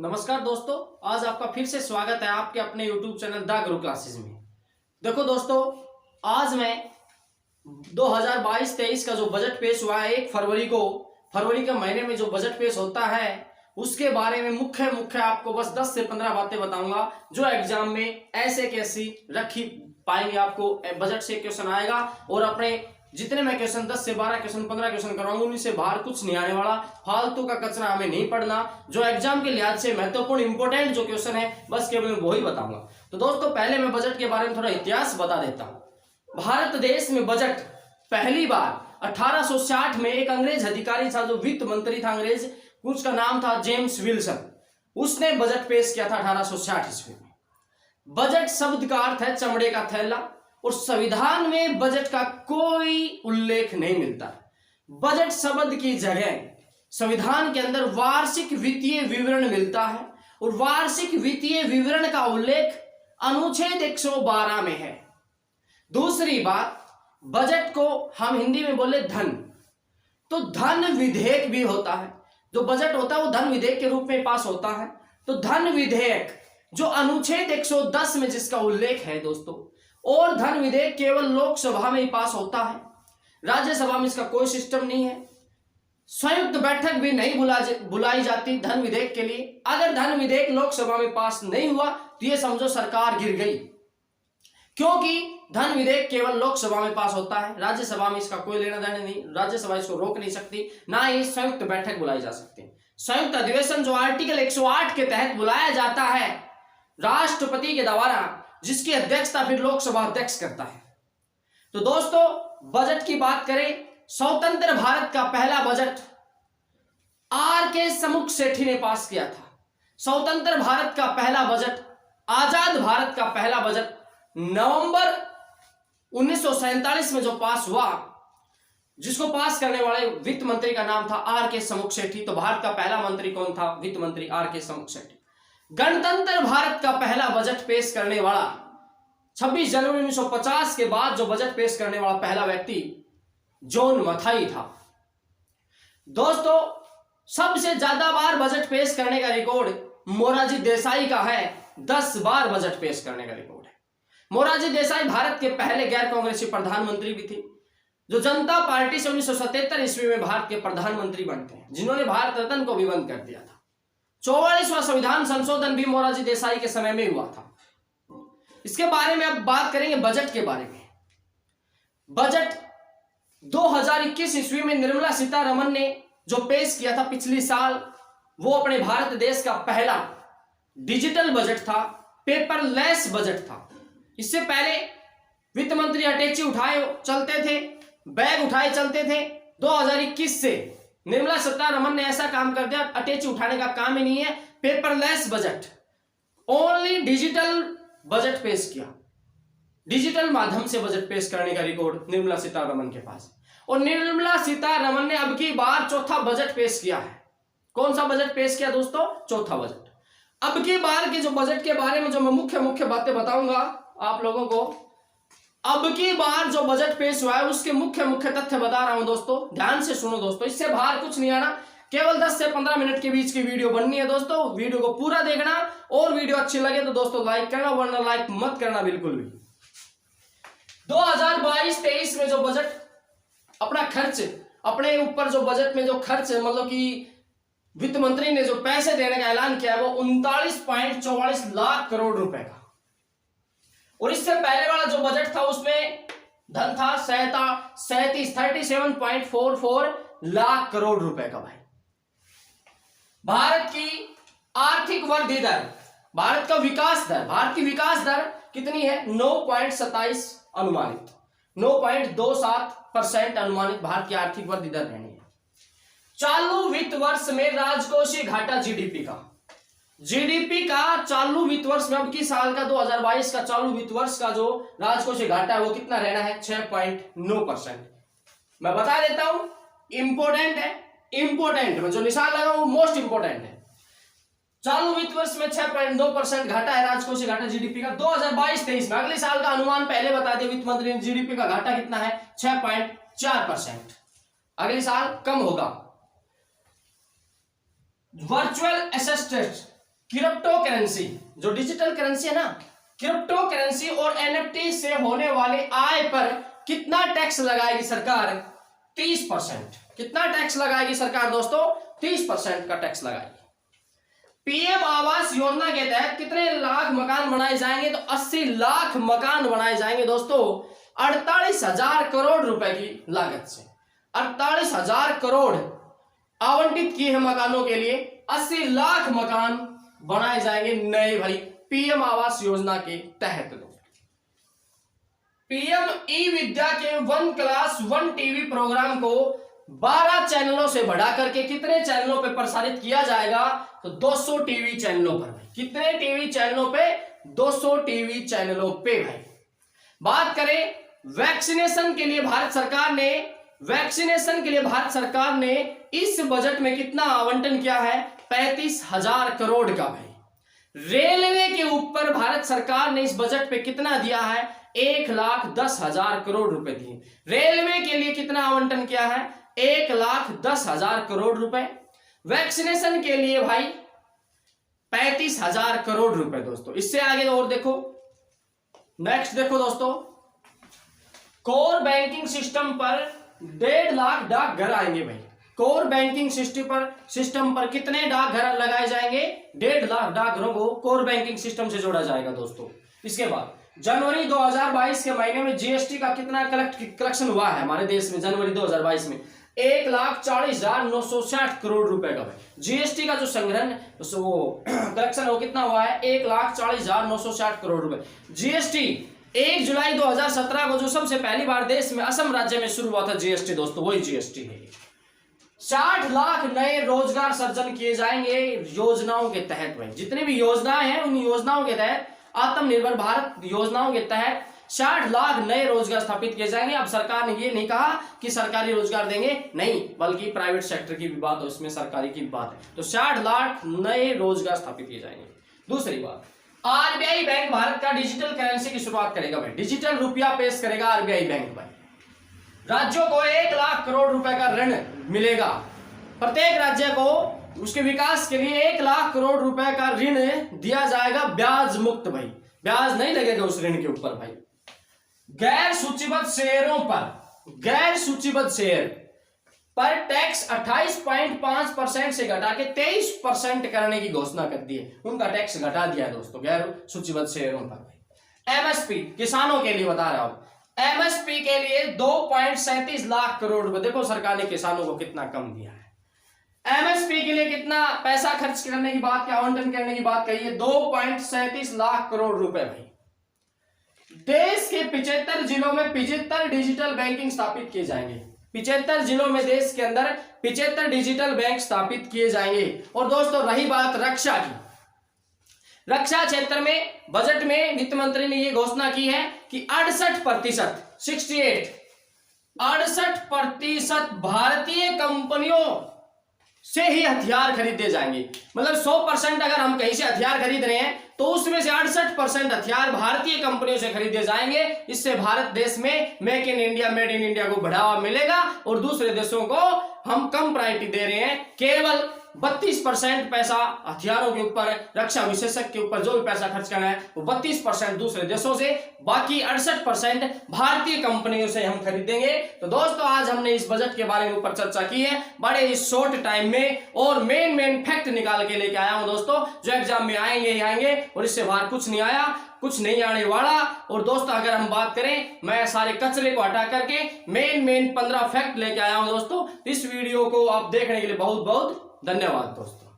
नमस्कार दोस्तों, आज आपका फिर से स्वागत है आपके अपने YouTube channel the Guru classes में। देखो दोस्तों, आज मैं 2022-23 का जो बजट पेश हुआ है 1 फरवरी को, फरवरी के महीने में जो बजट पेश होता है उसके बारे में मुख्य आपको बस 10 से 15 बातें बताऊंगा जो एग्जाम में ऐसे कैसी रखी पाएंगे। आपको बजट से क्वेश्चन आएगा और अपने जितने मैं क्वेश्चन 10 से 12 क्वेश्चन 15 क्वेश्चन कराऊंगा उन्हीं से बाहर कुछ नहीं आने वाला। फालतू का कचरा हमें नहीं पढ़ना, जो एग्जाम के लिहाज से महत्वपूर्ण इंपोर्टेंट जो क्वेश्चन है बस केवल मैं वही बताऊंगा। तो दोस्तों, पहले मैं बजट के बारे में थोड़ा इतिहास बता देता हूं। भारत देश में बजट पहली बार 1860 में एक अंग्रेज अधिकारी था जो वित्त मंत्री था अंग्रेज, उसका नाम था जेम्स विल्सन। उसने बजट पेश किया था 1860 ईस्वी में। बजट शब्द का अर्थ है चमड़े का थैला और संविधान में बजट का कोई उल्लेख नहीं मिलता। बजट शब्द की जगह संविधान के अंदर वार्षिक वित्तीय विवरण मिलता है और वार्षिक वित्तीय विवरण का उल्लेख अनुच्छेद 112 में है। दूसरी बात, बजट को हम हिंदी में बोले धन, तो धन विधेयक भी होता है। जो बजट होता है वो धन विधेयक के रूप में पास होता है। तो धन विधेयक जो अनुच्छेद 110 में जिसका उल्लेख है दोस्तों, और धन विधेयक केवल लोकसभा में ही पास होता है, राज्यसभा में इसका कोई सिस्टम नहीं है। संयुक्त बैठक भी नहीं बुलाई जाती धन विधेयक के लिए। अगर धन विधेयक लोकसभा में पास नहीं हुआ तो ये समझो सरकार गिर गई, क्योंकि धन विधेयक केवल लोकसभा में पास होता है, राज्यसभा में इसका कोई लेना देना नहीं। राज्यसभा इसको रोक नहीं सकती, ना ही संयुक्त बैठक बुलाई जा सकती। संयुक्त अधिवेशन जो आर्टिकल 108 के तहत बुलाया जाता है राष्ट्रपति के द्वारा, जिसकी अध्यक्षता फिर लोकसभा अध्यक्ष करता है। तो दोस्तों, बजट की बात करें, स्वतंत्र भारत का पहला बजट R.K. समुख सेठी ने पास किया था। स्वतंत्र भारत का पहला बजट, आजाद भारत का पहला बजट नवंबर 1947 में जो पास हुआ, जिसको पास करने वाले वित्त मंत्री का नाम था R.K. समुख सेठी। तो भारत का पहला मंत्री कौन था? वित्त मंत्री R.K. समुख सेठी। गणतंत्र भारत का पहला बजट पेश करने वाला 26 जनवरी 1950 के बाद जो बजट पेश करने वाला पहला व्यक्ति जॉन मथाई था। दोस्तों, सबसे ज्यादा बार बजट पेश करने का रिकॉर्ड मोरारजी देसाई का है। 10 बार बजट पेश करने का रिकॉर्ड है। मोरारजी देसाई भारत के पहले गैर कांग्रेसी प्रधानमंत्री भी थे, जो जनता पार्टी से 1977 ईस्वी में भारत के प्रधानमंत्री बनते हैं, जिन्होंने भारत रत्न को भी बंद कर दिया था। 44वां संविधान संशोधन भी मोरारजी देसाई के समय में हुआ था। इसके बारे में अब बात करेंगे बजट के बारे में। बजट 2021 ईस्वी में निर्मला सीतारमण ने जो पेश किया था पिछली साल, वो अपने भारत देश का पहला डिजिटल बजट था, पेपरलेस बजट था। इससे पहले वित्त मंत्री अटैची उठाए चलते थे, बैग उठाए चलते थे। 2021 से निर्मला सीतारमण ने ऐसा काम कर दिया, अटैची उठाने का काम ही नहीं है, paperless budget, only digital budget पेश किया। डिजिटल माध्यम से बजट पेश करने का रिकॉर्ड निर्मला सीतारमण के पास। और निर्मला सीतारमण ने अब की बार चौथा बजट पेश किया है। कौन सा बजट पेश किया दोस्तों? चौथा बजट। अब की बार के जो बजट के बारे में जो मैं मुख्य बातें बताऊंगा आप लोगों को, अब की बार जो बजट पेश हुआ है उसके मुख्य तथ्य बता रहा हूं दोस्तों, ध्यान से सुनो दोस्तों, इससे बाहर कुछ नहीं आना। केवल 10 से 15 मिनट के बीच की वीडियो बननी है दोस्तों, वीडियो को पूरा देखना। और वीडियो अच्छी लगे तो दोस्तों लाइक करना, वरना लाइक मत करना बिल्कुल भी। 2022-23 में जो बजट अपना खर्च, अपने ऊपर जो बजट में जो खर्च मतलब कि वित्त मंत्री ने जो पैसे देने का ऐलान किया है वो 39.44 लाख करोड़ रुपए का। और इससे पहले वाला जो बजट था उसमें धन था 37.44 लाख करोड़ रुपए का। भाई, भारत की आर्थिक वृद्धि दर, भारत का विकास दर, भारत की विकास दर कितनी है? 9.27 अनुमानित, 9.27% अनुमानित भारत की आर्थिक वृद्धि दर रहनी है। चालू वित्त वर्ष में राजकोषीय घाटा जीडीपी का चालू वित्त वर्ष में, अब की साल का 2022 का चालू वित्त वर्ष का जो राजकोषीय घाटा है वो कितना रहना है? 6.9%। मैं बता देता हूं, इंपोर्टेंट है, इंपोर्टेंट में जो निशान लगा वो मोस्ट इंपोर्टेंट है। चालू वित्त वर्ष में 6.9% घाटा है राजकोषीय घाटा जीडीपी का। 2022-23 में अगले साल का अनुमान पहले बता दिया वित्त मंत्री ने, जीडीपी का घाटा कितना है? 6.4%। अगले साल कम होगा। वर्चुअल असिस्टेंट क्रिप्टो करेंसी, जो डिजिटल करेंसी है ना, क्रिप्टो करेंसी और एनएफटी से होने वाले आय पर कितना टैक्स लगाएगी सरकार? 30%। कितना टैक्स लगाएगी सरकार दोस्तों? 30% का टैक्स लगाएगी। पीएम आवास योजना के तहत कितने लाख मकान बनाए जाएंगे? तो 80 लाख मकान बनाए जाएंगे दोस्तों, 48,000 करोड़ रुपए की लागत से। 48,000 करोड़ आवंटित किए हैं मकानों के लिए, 80 लाख मकान बनाए जाएंगे नए भाई पीएम आवास योजना के तहत। पीएम ई विद्या के 1 क्लास 1 टीवी प्रोग्राम को 12 चैनलों से बढ़ा करके कितने चैनलों पे प्रसारित किया जाएगा? तो 200 टीवी चैनलों पर। कितने टीवी चैनलों पे? 200 टीवी चैनलों पे भाई। बात करें वैक्सीनेशन के लिए, भारत सरकार ने इस बजट में कितना आवंटन किया है? 35,000 करोड़ का भाई। रेलवे के ऊपर भारत सरकार ने इस बजट पे कितना दिया है? 1,10,000 करोड़ रुपए दिए। रेलवे के लिए कितना आवंटन किया है? 1,10,000 करोड़ रुपए। वैक्सीनेशन के लिए भाई 35,000 करोड़ रुपए दोस्तों। इससे आगे और देखो, नेक्स्ट देखो दोस्तों, कोर बैंकिंग सिस्टम पर 1.5 लाख डाकघर आएंगे भाई। कोर बैंकिंग सिस्टम पर कितने डाकघर लगाए जाएंगे? 1.5 लाख डाकघरों को कोर बैंकिंग सिस्टम से जोड़ा जाएगा दोस्तों। इसके बाद जनवरी 2022 के महीने में जीएसटी का कितना कलेक्शन हुआ है हमारे देश में? जनवरी 2022 में 1,40,960 करोड़ रुपए का भाई जीएसटी का जो संग्रहण कलेक्शन वो कितना हुआ है? 1,40,960 करोड़ रुपए। जीएसटी 1 जुलाई 2017 को जो सबसे पहली बार देश में असम राज्य में शुरू हुआ था जीएसटी दोस्तों, वही जीएसटी है। 60 लाख नए रोजगार सर्जन किए जाएंगे योजनाओं के तहत भाई। जितनी भी योजनाएं हैं उन योजनाओं के तहत, आत्मनिर्भर भारत योजनाओं के तहत 60 लाख नए रोजगार स्थापित किए जाएंगे। अब सरकार ने ये नहीं कहा कि सरकारी रोजगार देंगे, नहीं, बल्कि प्राइवेट सेक्टर की भी बात है, उसमें सरकारी की बात है। तो 60 लाख नए रोजगार स्थापित किए जाएंगे। दूसरी बात, आरबीआई बैंक भारत का डिजिटल करेंसी की शुरुआत करेगा भाई। डिजिटल रुपया पेश करेगा आरबीआई बैंक भाई। राज्यों को 1 लाख करोड़ रुपए का ऋण मिलेगा। प्रत्येक राज्य को उसके विकास के लिए 1 लाख करोड़ रुपए का ऋण दिया जाएगा, ब्याज मुक्त भाई। ब्याज नहीं लगेगा उस ऋण के ऊपर भाई। गैर सूचीबद्ध शेयर पर टैक्स 28.5% से घटा के 23% करने की घोषणा कर दी है। उनका टैक्स घटा दिया है दोस्तों गैर सूचीबद्ध शेयरों पर भाई। एमएसपी किसानों के लिए बता रहा हूं, एमएसपी के लिए 2.37 लाख करोड़ रुपए। देखो सरकार ने किसानों को कितना कम दिया है। एमएसपी के लिए कितना पैसा खर्च करने की बात, क्या आवंटन करने की बात कही है? 2.37 लाख करोड़ रुपए भाई। देश के 75 जिलों में 75 डिजिटल बैंकिंग स्थापित किए जाएंगे। 75 जिलों में देश के अंदर 75 डिजिटल बैंक स्थापित किए जाएंगे। और दोस्तों रही बात रक्षा की, रक्षा क्षेत्र में बजट में वित्त मंत्री ने यह घोषणा की है कि 68% भारतीय कंपनियों से ही हथियार खरीदे जाएंगे। मतलब 100% अगर हम कहीं से हथियार खरीद रहे हैं तो उसमें से 68% हथियार भारतीय कंपनियों से खरीदे जाएंगे। इससे भारत देश में मेक इन इंडिया को बढ़ावा मिलेगा और दूसरे देशों को हम कम प्रायोरिटी दे रहे हैं। केवल 32% पैसा हथियारों के ऊपर, रक्षा विशेषज्ञ के ऊपर जो भी पैसा खर्च करना है वो 32% दूसरे देशों से, बाकी 68% भारतीय कंपनियों से हम खरीदेंगे। तो दोस्तों आज हमने इस बजट के बारे में ऊपर चर्चा की है बड़े ही शॉर्ट टाइम में, और मेन फैक्ट निकाल के लेके आया हूं दोस्तों, जो एग्जाम में आएंगे ही आएंगे और इससे बाहर कुछ नहीं आया, कुछ नहीं आने वाला। और दोस्तों अगर हम बात करें, मैं सारे कचरे को हटा करके मेन 15 फैक्ट लेके आया हूं दोस्तों। इस वीडियो को आप देखने के लिए बहुत बहुत धन्यवाद दोस्तों।